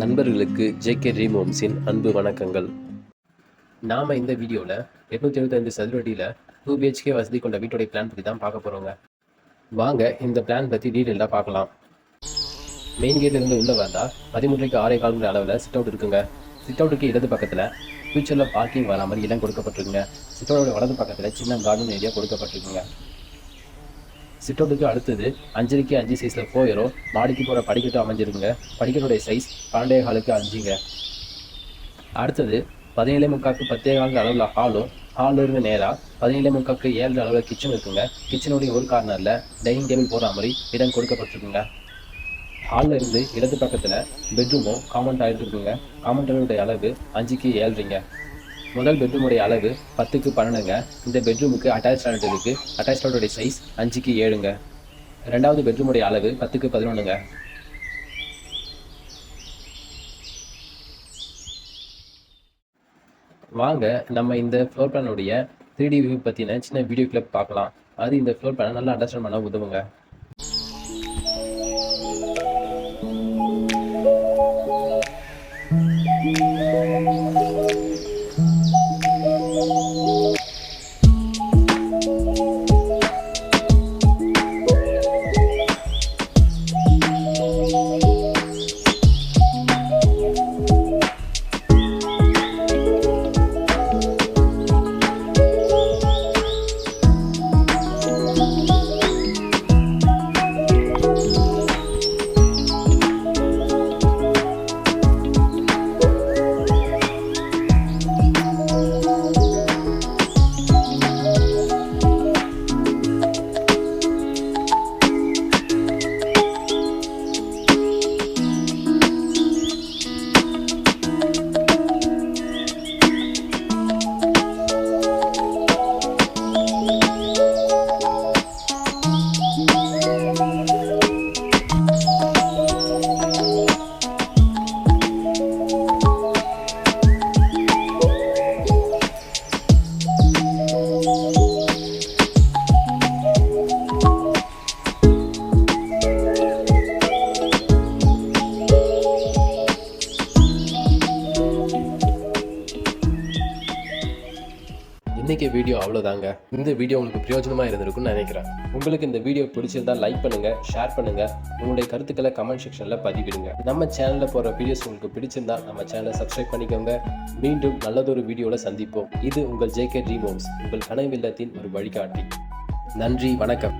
நண்பர்களுக்கு JK dream ஹோம்ஸின் அன்பு வணக்கங்கள். நாம் இந்த வீடியோவில் 875 சதுர அடியில் 2 BHK வசதி கொண்ட வீட்டுடைய பிளான் பற்றி தான் பார்க்க போகிறோங்க. வாங்க இந்த பிளான் பற்றி டீட்டெயிலாக பார்க்கலாம். மெயின் கேட்லேருந்து உள்ளே வந்தால் 13க்கு 6.25 அளவில் சிட் அவுட் இருக்குங்க. சிட் அவுட்டுக்கு இடது பக்கத்தில் ஃபியூச்சரில் பார்க்கிங் வர மாதிரி இடம் கொடுக்கப்பட்டிருக்குங்க. சிட் அவுட்டோட வலது பக்கத்தில் சின்ன கார்டன் ஏரியா கொடுக்கப்பட்டிருக்குங்க. சிட் அவுட்டுக்கு அடுத்தது 5க்கு 5 சைஸில் போயிரோ மாடிக்கு போகிற படிக்கட்டும் அமைஞ்சிருக்குங்க. படிக்கட்டுடைய சைஸ் 12.25க்கு 5ங்க. அடுத்தது 17.75க்கு 10.25 அளவில் ஹாலும் இருந்து நேராக 17.75க்கு 7 அளவில் கிச்சன் இருக்குங்க. கிச்சனுடைய ஒரு கார்னரில் டைனிங் டேபிள் போகிற மாதிரி இடம் கொடுக்கப்பட்டிருக்குங்க. ஹாலில் இருந்து இடது பக்கத்தில் பெட்ரூமும் காமன் டாய்லெட் இருக்குங்க. காமன் டாய்லெட்டுடைய அளவு 5க்கு 7ங்க. முதல் பெட்ரூமுடைய அளவு 10க்கு 12ங்க. இந்த பெட்ரூமுக்கு அட்டாச் டாய்லெட் இருக்குது. அட்டாச் டாய்லெட்டுடைய சைஸ் 5க்கு 7ங்க. ரெண்டாவது பெட்ரூமுடைய அளவு 10க்கு 11ங்க. வாங்க நம்ம இந்த ஃப்ளோர் பிளானுடைய 3D வியூ பற்றின சின்ன வீடியோ கிளிப் பார்க்கலாம். அது இந்த ஃப்ளோர் பிளானை நல்லா அண்டர்ஸ்டாண்ட் பண்ண உதவுங்க. இன்றைக்கி வீடியோ அவ்வளோதாங்க. இந்த வீடியோ உங்களுக்கு பிரயோஜனமாக இருந்திருக்குன்னு நினைக்கிறேன். உங்களுக்கு இந்த வீடியோ பிடிச்சிருந்தா லைக் பண்ணுங்கள், ஷேர் பண்ணுங்கள், உங்களுடைய கருத்துக்களை கமெண்ட் செக்ஷனில் பதிவிடுங்க. நம்ம சேனலில் போகிற வீடியோஸ் உங்களுக்கு பிடிச்சிருந்தா நம்ம சேனலை சப்ஸ்கிரைப் பண்ணிக்கோங்க. மீண்டும் நல்லதொரு வீடியோவில் சந்திப்போம். இது உங்கள் ஜேகே ட்ரீம் ஹோம்ஸ், உங்கள் கனவில்லத்தின் ஒரு வழிகாட்டி. நன்றி, வணக்கம்.